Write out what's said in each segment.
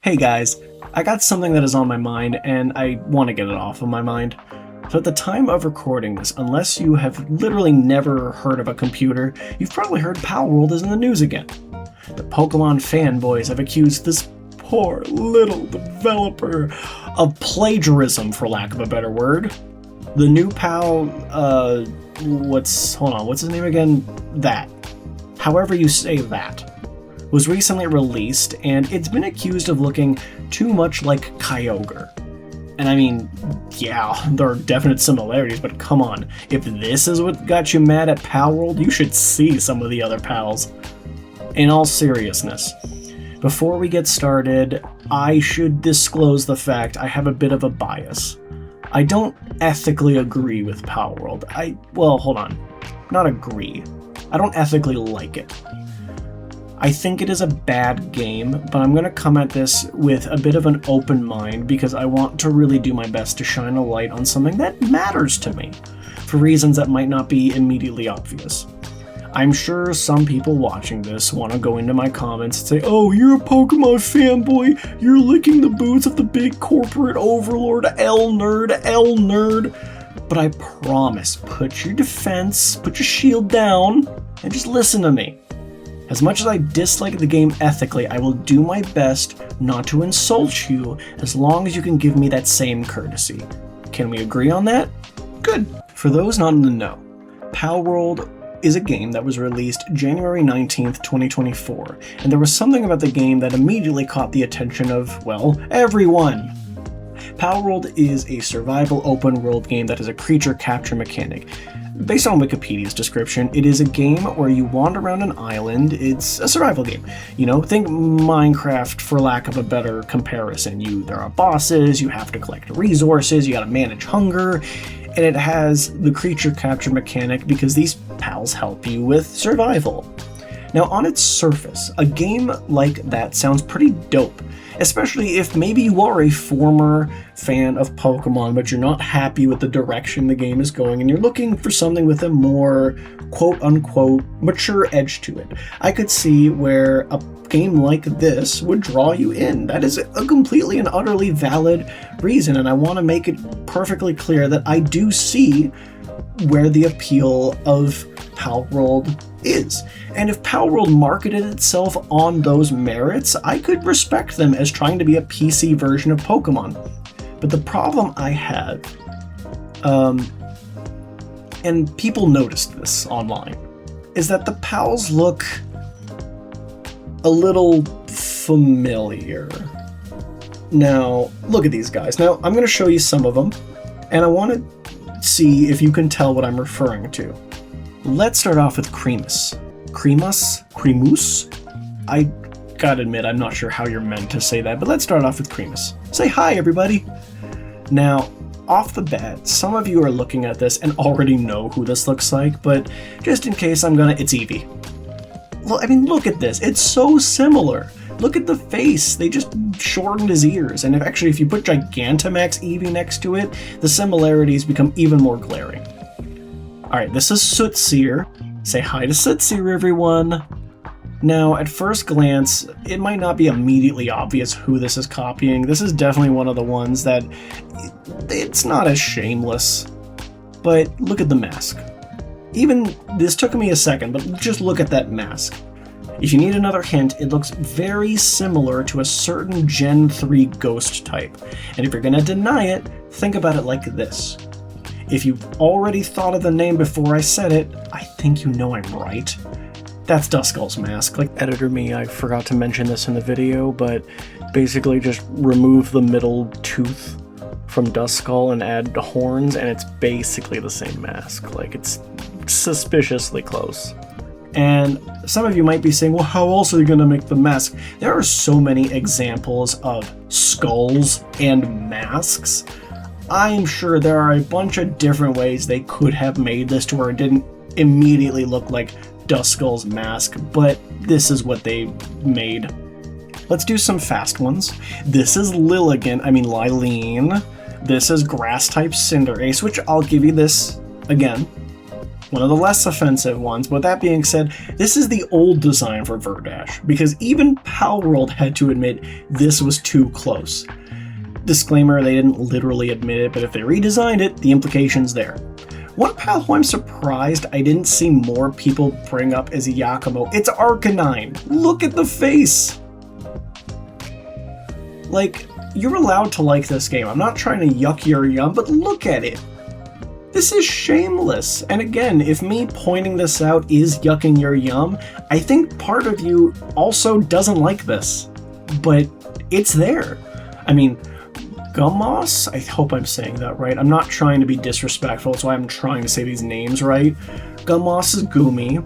Hey guys, I got something that is on my mind and I want to get it off of my mind. So at the time of recording this, unless you have literally never heard of a computer, you've probably heard PalWorld is in the news again. The Pokemon fanboys have accused this poor little developer of plagiarism, for lack of a better word. The new Pal, what's his name again? That. However you say that. Was recently released, and it's been accused of looking too much like Kyogre. And I mean, yeah, there are definite similarities, but come on, if this is what got you mad at PalWorld, you should see some of the other pals. In all seriousness, before we get started, I should disclose the fact I have a bit of a bias. I don't ethically agree with PalWorld. Not agree. I don't ethically like it. I think it is a bad game, but I'm going to come at this with a bit of an open mind because I want to really do my best to shine a light on something that matters to me, for reasons that might not be immediately obvious. I'm sure some people watching this want to go into my comments and say, "Oh, you're a Pokemon fanboy, you're licking the boots of the big corporate overlord, L nerd. But I promise, put your defense, put your shield down, and just listen to me. As much as I dislike the game ethically, I will do my best not to insult you as long as you can give me that same courtesy. Can we agree on that? Good. For those not in the know, PalWorld is a game that was released January 19th, 2024, and there was something about the game that immediately caught the attention of, well, everyone. PalWorld is a survival open-world game that has a creature capture mechanic. Based on Wikipedia's description, it is a game where you wander around an island. It's a survival game. You know, think Minecraft for lack of a better comparison. There are bosses, you have to collect resources, you gotta manage hunger, and it has the creature capture mechanic because these pals help you with survival. Now, on its surface, a game like that sounds pretty dope, especially if maybe you are a former fan of Pokemon, but you're not happy with the direction the game is going, and you're looking for something with a more quote-unquote mature edge to it. I could see where a game like this would draw you in. That is a completely and utterly valid reason, and I want to make it perfectly clear that I do see where the appeal of PalWorld is. And if PalWorld marketed itself on those merits, I could respect them as trying to be a PC version of Pokemon. But the problem I have, and people noticed this online, is that the pals look a little familiar. Now, look at these guys. Now, I'm going to show you some of them, and I want to see if you can tell what I'm referring to. Let's start off with Cremus. Cremus? I gotta admit, I'm not sure how you're meant to say that, but let's start off with Cremus. Say hi, everybody! Now, off the bat, some of you are looking at this and already know who this looks like, but just in case it's Eevee. Look at this. It's so similar. Look at the face. They just shortened his ears, and if you put Gigantamax Eevee next to it, the similarities become even more glaring. Alright, this is Sootseer. Say hi to Sootseer, everyone! Now, at first glance, it might not be immediately obvious who this is copying. This is definitely one of the ones that it's not as shameless. But look at the mask. Even this took me a second, but just look at that mask. If you need another hint, it looks very similar to a certain Gen 3 ghost type. And if you're gonna deny it, think about it like this. If you've already thought of the name before I said it, I think you know I'm right. That's Duskull's mask. Like, editor me, I forgot to mention this in the video, but basically just remove the middle tooth from Duskull and add horns, and it's basically the same mask. Like, it's suspiciously close. And some of you might be saying, well, how else are they going to make the mask? There are so many examples of skulls and masks. I'm sure there are a bunch of different ways they could have made this to where it didn't immediately look like Duskull's mask, but this is what they made. Let's do some fast ones. This is Lilligant. This is Grass-type Cinderace, which I'll give you this again. one of the less offensive ones. But that being said, this is the old design for Verdash, because even PalWorld had to admit this was too close. Disclaimer, they didn't literally admit it, but if they redesigned it, the implication's there. One pal who I'm surprised I didn't see more people bring up is Yakumo. It's Arcanine! Look at the face! Like, you're allowed to like this game. I'm not trying to yuck your yum, but look at it! This is shameless! And again, if me pointing this out is yucking your yum, I think part of you also doesn't like this. But it's there. I mean, Gummoss? I hope I'm saying that right. I'm not trying to be disrespectful, that's why I'm trying to say these names right. Gummoss is Gumi.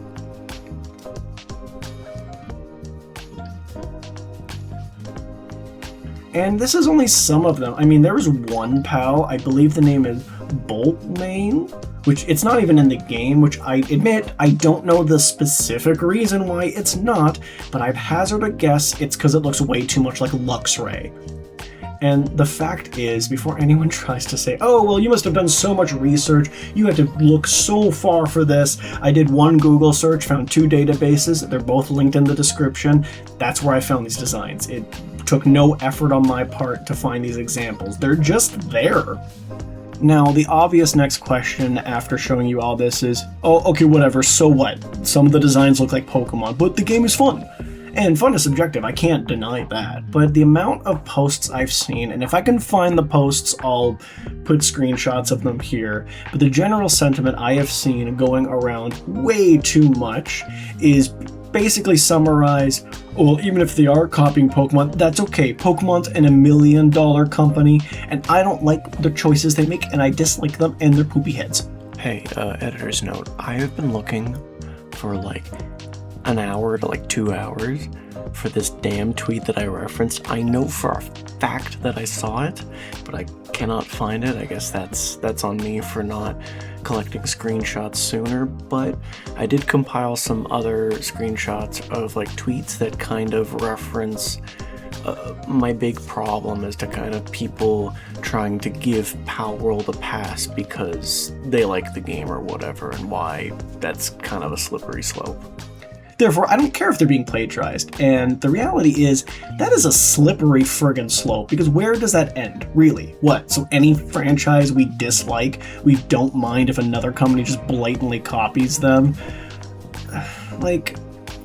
And this is only some of them. I mean, there was one pal, I believe the name is Boltmane, which it's not even in the game, which I admit I don't know the specific reason why it's not, but I'd hazard a guess it's because it looks way too much like Luxray. And the fact is, before anyone tries to say, oh, well, you must have done so much research, you had to look so far for this. I did one Google search, found 2 databases, they're both linked in the description. That's where I found these designs. It took no effort on my part to find these examples. They're just there. Now, the obvious next question after showing you all this is, oh, okay, whatever, so what? Some of the designs look like Pokemon, but the game is fun. And fun is subjective, I can't deny that, but the amount of posts I've seen, and if I can find the posts, I'll put screenshots of them here, but the general sentiment I have seen going around way too much is basically summarize, well, even if they are copying Pokemon, that's okay. Pokemon's an $1 million company, and I don't like the choices they make, and I dislike them and their poopy heads. Hey, editor's note, I have been looking for like an hour to like 2 hours for this damn tweet that I referenced. I know for a fact that I saw it, but I cannot find it. I guess that's on me for not collecting screenshots sooner, but I did compile some other screenshots of like tweets that kind of reference my big problem is to kind of people trying to give PalWorld a pass because they like the game or whatever, and why that's kind of a slippery slope. Therefore, I don't care if they're being plagiarized, and the reality is, that is a slippery friggin' slope, because where does that end, really? What, so any franchise we dislike, we don't mind if another company just blatantly copies them? Like,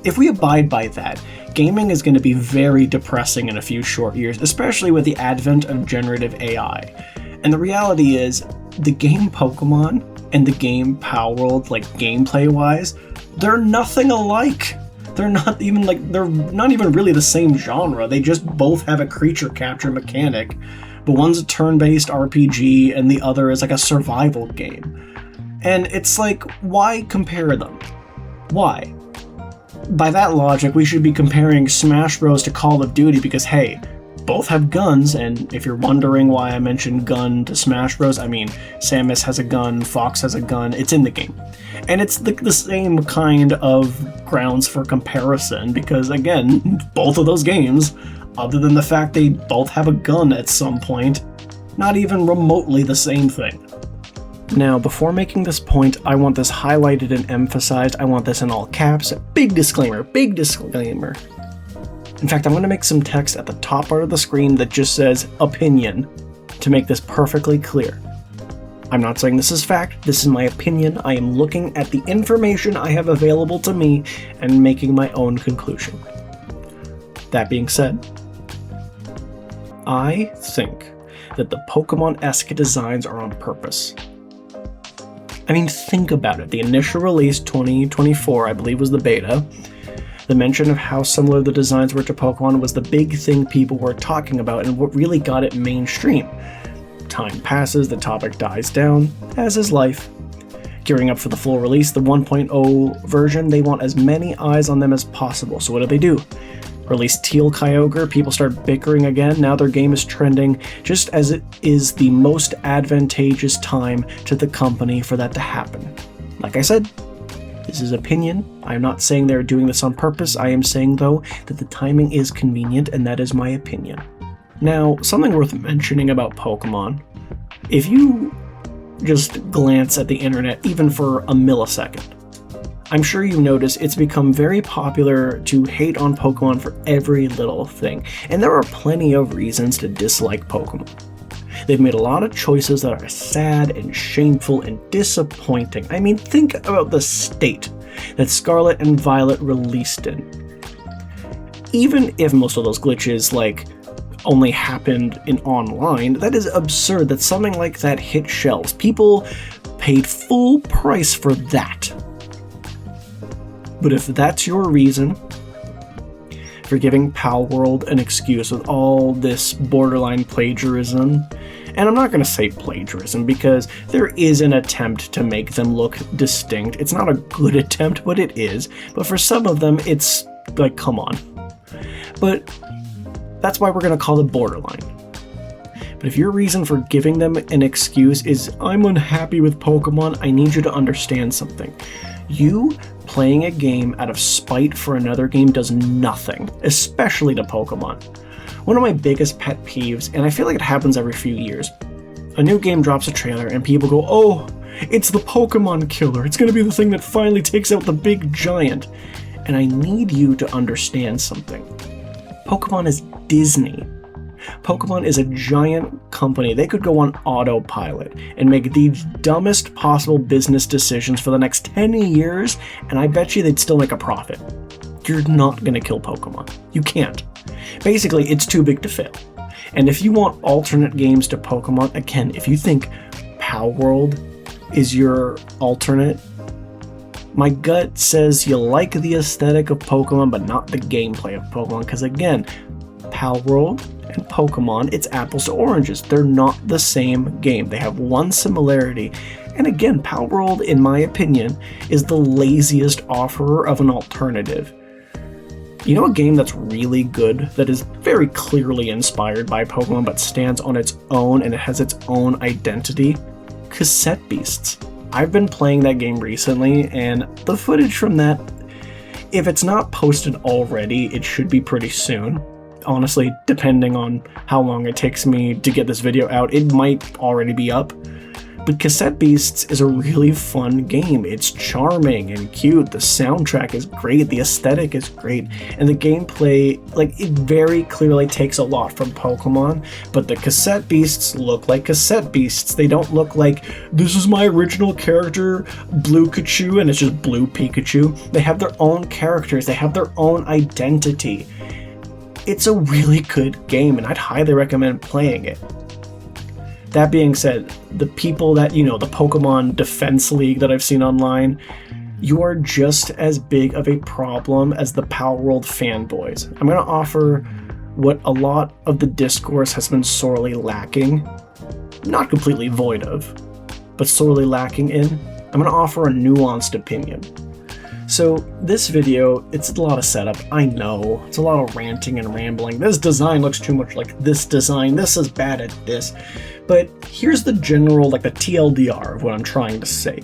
if we abide by that, gaming is going to be very depressing in a few short years, especially with the advent of generative AI. And the reality is, the game Pokemon and the game PalWorld, like gameplay-wise, they're nothing alike. They're not even really the same genre. They just both have a creature capture mechanic, but one's a turn-based RPG and the other is like a survival game. And it's like, why compare them? Why? By that logic, we should be comparing Smash Bros. To Call of Duty because, hey, both have guns, and if you're wondering why I mentioned gun to Smash Bros, I mean, Samus has a gun, Fox has a gun, it's in the game. And it's the same kind of grounds for comparison because, again, both of those games, other than the fact they both have a gun at some point, not even remotely the same thing. Now, before making this point, I want this highlighted and emphasized. I want this in all caps. Big disclaimer, big disclaimer. In fact, I'm going to make some text at the top part of the screen that just says opinion to make this perfectly clear. I'm not saying this is fact, this is my opinion. I am looking at the information I have available to me and making my own conclusion. That being said, I think that the Pokemon-esque designs are on purpose. I mean, think about it. The initial release, 2024, I believe was the beta. The mention of how similar the designs were to Pokemon was the big thing people were talking about and what really got it mainstream. Time passes, the topic dies down, as is life. Gearing up for the full release, the 1.0 version, they want as many eyes on them as possible, so what do? Release Teal Kyogre, people start bickering again, now their game is trending, just as it is the most advantageous time to the company for that to happen. Like I said, this is opinion. I am not saying they're doing this on purpose, I am saying though that the timing is convenient and that is my opinion. Now, something worth mentioning about Pokemon, if you just glance at the internet even for a millisecond. I'm sure you've noticed it's become very popular to hate on Pokemon for every little thing, and there are plenty of reasons to dislike Pokemon. They've made a lot of choices that are sad and shameful and disappointing. I mean, think about the state that Scarlet and Violet released in. Even if most of those glitches, only happened in online, that is absurd that something like that hit shelves. People paid full price for that. But if that's your reason for giving PalWorld an excuse with all this borderline plagiarism, and I'm not going to say plagiarism because there is an attempt to make them look distinct. It's not a good attempt, but it is. But for some of them, it's come on. But that's why we're going to call it borderline. But if your reason for giving them an excuse is, I'm unhappy with Pokemon, I need you to understand something. You playing a game out of spite for another game does nothing, especially to Pokemon. One of my biggest pet peeves, and I feel like it happens every few years, a new game drops a trailer and people go, oh, it's the Pokemon killer. It's going to be the thing that finally takes out the big giant. And I need you to understand something. Pokemon is Disney. Pokemon is a giant company. They could go on autopilot and make the dumbest possible business decisions for the next 10 years, and I bet you they'd still make a profit. You're not going to kill Pokemon. You can't. Basically, it's too big to fail. And if you want alternate games to Pokemon, again, if you think PalWorld is your alternate, my gut says you like the aesthetic of Pokemon, but not the gameplay of Pokemon, because again, PalWorld and Pokemon, it's apples to oranges. They're not the same game. They have one similarity. And again, PalWorld, in my opinion, is the laziest offerer of an alternative. You know a game that's really good, that is very clearly inspired by Pokemon but stands on its own and it has its own identity? Cassette Beasts. I've been playing that game recently, and the footage from that, if it's not posted already, it should be pretty soon. Honestly, depending on how long it takes me to get this video out, it might already be up. But Cassette Beasts is a really fun game. It's charming and cute, the soundtrack is great, the aesthetic is great, and the gameplay, it very clearly takes a lot from Pokemon, but the Cassette Beasts look like Cassette Beasts. They don't look like, this is my original character, Blue Pikachu, and it's just Blue Pikachu. They have their own characters, they have their own identity. It's a really good game, and I'd highly recommend playing it. That being said, the people that, the Pokemon Defense League that I've seen online, you are just as big of a problem as the PalWorld fanboys. I'm going to offer what a lot of the discourse has been sorely lacking, not completely void of, but sorely lacking in. I'm going to offer a nuanced opinion. So this video, it's a lot of setup, I know, it's a lot of ranting and rambling. This design looks too much like this design, this is bad at this. But here's the general, the TLDR of what I'm trying to say.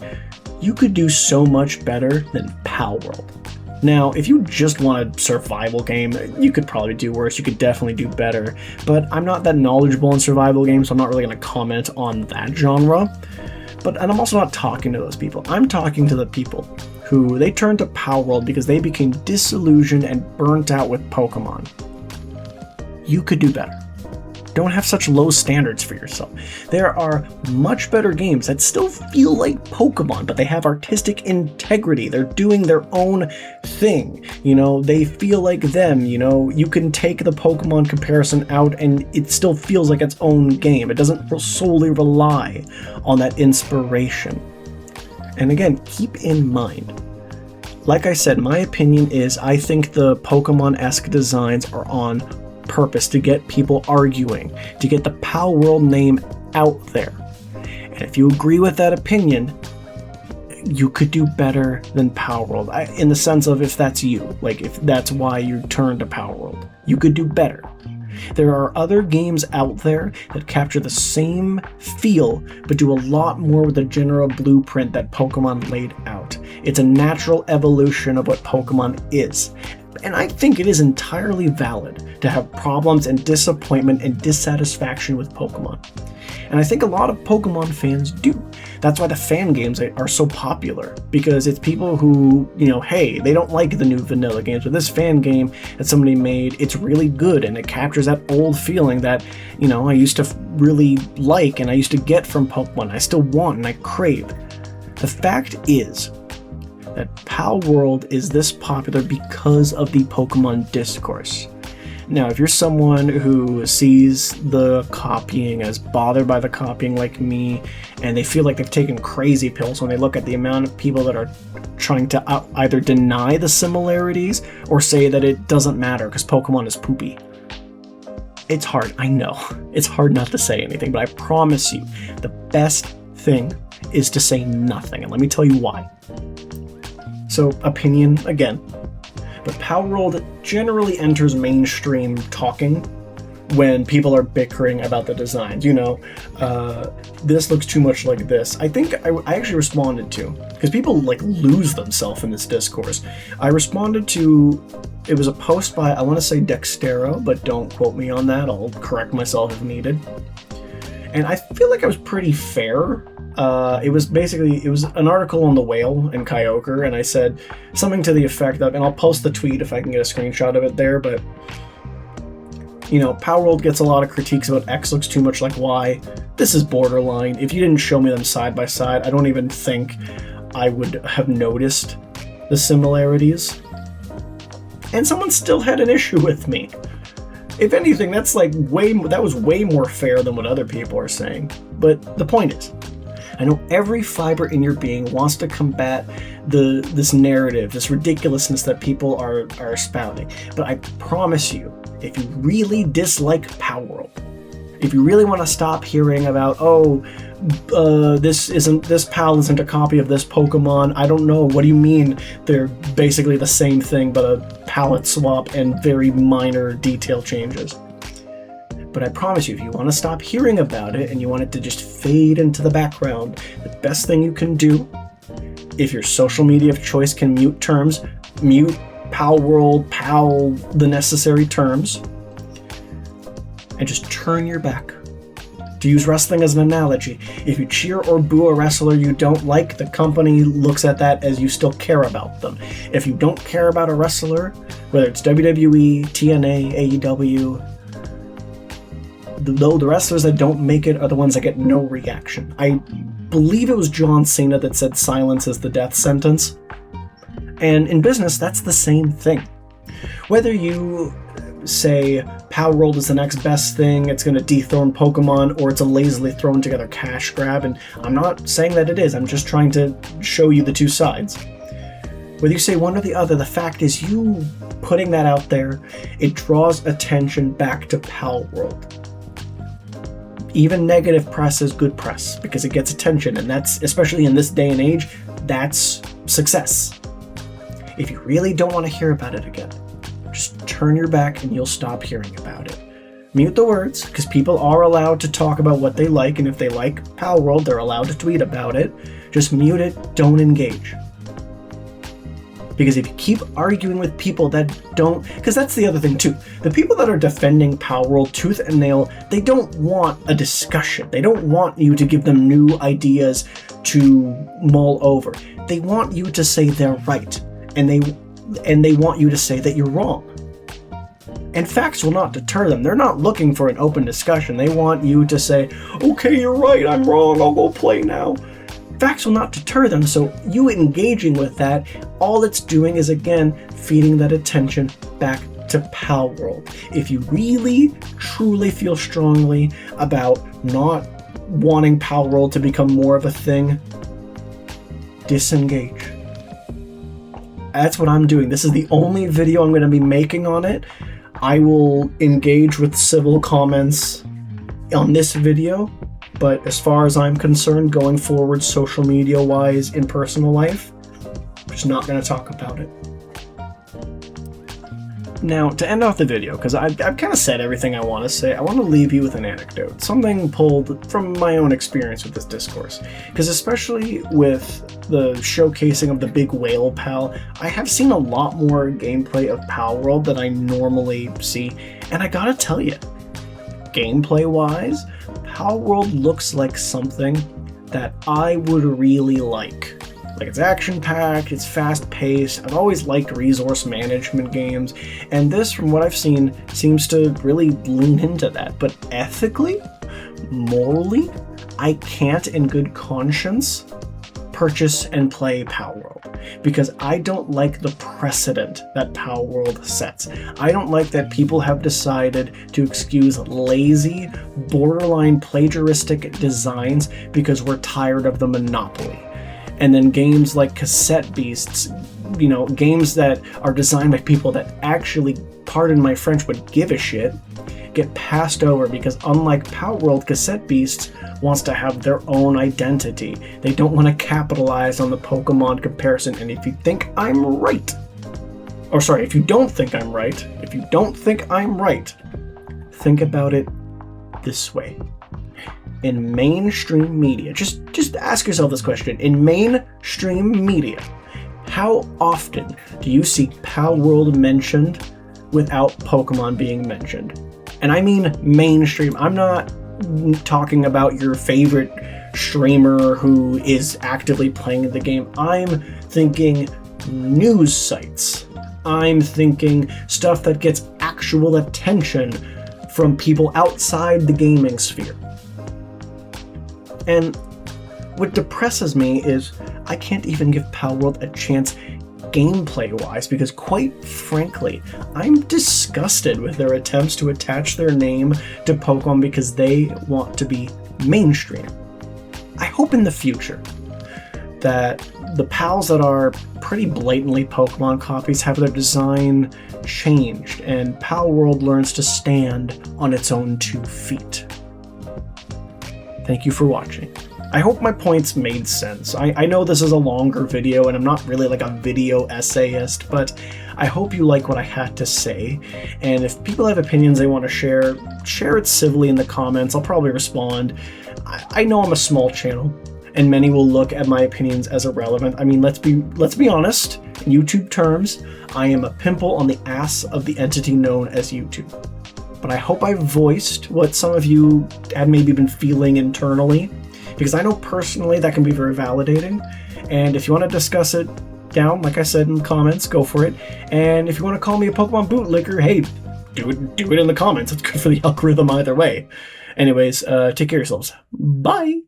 You could do so much better than PalWorld. Now, if you just want a survival game, you could probably do worse, you could definitely do better. But I'm not that knowledgeable in survival games, so I'm not really going to comment on that genre. And I'm also not talking to those people. I'm talking to the people who they turned to PalWorld because they became disillusioned and burnt out with Pokemon. You could do better. Don't have such low standards for yourself. There are much better games that still feel like Pokemon, but they have artistic integrity. They're doing their own thing. They feel like them. You can take the Pokemon comparison out and it still feels like its own game. It doesn't solely rely on that inspiration. And again, keep in mind, like I said, my opinion is I think the Pokemon-esque designs are on purpose to get people arguing, to get the PalWorld name out there. And if you agree with that opinion, you could do better than PalWorld. In the sense of if that's you, if that's why you turned to PalWorld, you could do better. There are other games out there that capture the same feel, but do a lot more with the general blueprint that Pokemon laid out. It's a natural evolution of what Pokemon is. And I think it is entirely valid to have problems and disappointment and dissatisfaction with Pokemon. And I think a lot of Pokemon fans do. That's why the fan games are so popular, because it's people who, hey, they don't like the new vanilla games, but this fan game that somebody made, it's really good, and it captures that old feeling that, I used to really like and I used to get from Pokemon. I still want and I crave. The fact is that PalWorld is this popular because of the Pokemon discourse. Now, if you're someone who sees the copying, as bothered by the copying like me, and they feel like they've taken crazy pills when they look at the amount of people that are trying to either deny the similarities or say that it doesn't matter because Pokemon is poopy. It's hard, I know. It's hard not to say anything, but I promise you, the best thing is to say nothing, and let me tell you why. So, opinion, again. But PalWorld generally enters mainstream talking when people are bickering about the designs. This looks too much like this. I think I actually responded to, because people lose themselves in this discourse. I responded to, it was a post by, I want to say Dextero, but don't quote me on that. I'll correct myself if needed. And I feel like I was pretty fair. It was an article on the whale and Kyogre, and I said something to the effect of, and I'll post the tweet if I can get a screenshot of it there, but, PalWorld gets a lot of critiques about X looks too much like Y. This is borderline. If you didn't show me them side by side, I don't even think I would have noticed the similarities. And someone still had an issue with me. If anything, that was way more fair than what other people are saying. But the point is, I know every fiber in your being wants to combat this narrative, this ridiculousness that people are spouting. But I promise you, if you really dislike PalWorld, if you really want to stop hearing about, this PAL isn't a copy of this Pokemon, I don't know, what do you mean they're basically the same thing but a palette swap and very minor detail changes? But I promise you, if you want to stop hearing about it and you want it to just fade into the background, the best thing you can do, if your social media of choice can mute terms, mute PalWorld, Pal the necessary terms, and just turn your back. To use wrestling as an analogy, if you cheer or boo a wrestler you don't like, the company looks at that as you still care about them. If you don't care about a wrestler, whether it's WWE, TNA, AEW, the wrestlers that don't make it are the ones that get no reaction. I believe it was John Cena that said silence is the death sentence. And in business, that's the same thing. Whether you say PalWorld is the next best thing, it's going to dethrone Pokemon, or it's a lazily thrown together cash grab, and I'm not saying that it is, I'm just trying to show you the two sides. Whether you say one or the other, the fact is you putting that out there, it draws attention back to PalWorld. Even negative press is good press because it gets attention, and that's, especially in this day and age, that's success. If you really don't want to hear about it again, just turn your back and you'll stop hearing about it. Mute the words, because people are allowed to talk about what they like, and if they like PalWorld, they're allowed to tweet about it. Just mute it, don't engage. Because if you keep arguing with people that don't, because that's the other thing too, the people that are defending PalWorld tooth and nail, they don't want a discussion. They don't want you to give them new ideas to mull over. They want you to say they're right, and they want you to say that you're wrong. And facts will not deter them. They're not looking for an open discussion. They want you to say, okay, you're right, I'm wrong, I'll go play now. Facts will not deter them, so you engaging with that, all it's doing is, again, feeding that attention back to PalWorld. If you really, truly feel strongly about not wanting PalWorld to become more of a thing, disengage. That's what I'm doing. This is the only video I'm going to be making on it. I will engage with civil comments on this video, but as far as I'm concerned, going forward, social media-wise, in personal life, I'm just not going to talk about it. Now, to end off the video, because I've kind of said everything I want to say, I want to leave you with an anecdote, something pulled from my own experience with this discourse. Because especially with the showcasing of the big whale PAL, I have seen a lot more gameplay of PalWorld than I normally see, and I gotta tell you, gameplay-wise, PalWorld looks like something that I would really like. Like, it's action-packed, it's fast-paced, I've always liked resource management games, and this, from what I've seen, seems to really lean into that. But ethically, morally, I can't in good conscience purchase and play PalWorld, because I don't like the precedent that PalWorld sets. I don't like that people have decided to excuse lazy, borderline plagiaristic designs because we're tired of the monopoly. And then games like Cassette Beasts, you know, games that are designed by people that actually, pardon my French, would give a shit, get passed over because, unlike PalWorld, Cassette Beasts wants to have their own identity. They don't want to capitalize on the Pokemon comparison. And if you think I'm right, or sorry, if you don't think I'm right, think about it this way. In mainstream media, just ask yourself this question. In mainstream media, how often do you see PalWorld mentioned without Pokemon being mentioned? And I mean mainstream. I'm not talking about your favorite streamer who is actively playing the game. I'm thinking news sites. I'm thinking stuff that gets actual attention from people outside the gaming sphere. And what depresses me is I can't even give PalWorld a chance gameplay-wise, because quite frankly, I'm disgusted with their attempts to attach their name to Pokemon because they want to be mainstream. I hope in the future that the PALs that are pretty blatantly Pokemon copies have their design changed and PalWorld learns to stand on its own 2 feet. Thank you for watching. I hope my points made sense. I know this is a longer video and I'm not really like a video essayist, but I hope you like what I had to say. And if people have opinions they want to share it civilly in the comments. I'll probably respond. I know I'm a small channel and many will look at my opinions as irrelevant. I mean, let's be honest. In YouTube terms, I am a pimple on the ass of the entity known as YouTube. But I hope I voiced what some of you had maybe been feeling internally, because I know personally that can be very validating. And if you want to discuss it down, like I said in the comments, go for it. And if you want to call me a Pokemon bootlicker, hey, do it in the comments. It's good for the algorithm either way. Anyways, take care of yourselves. Bye!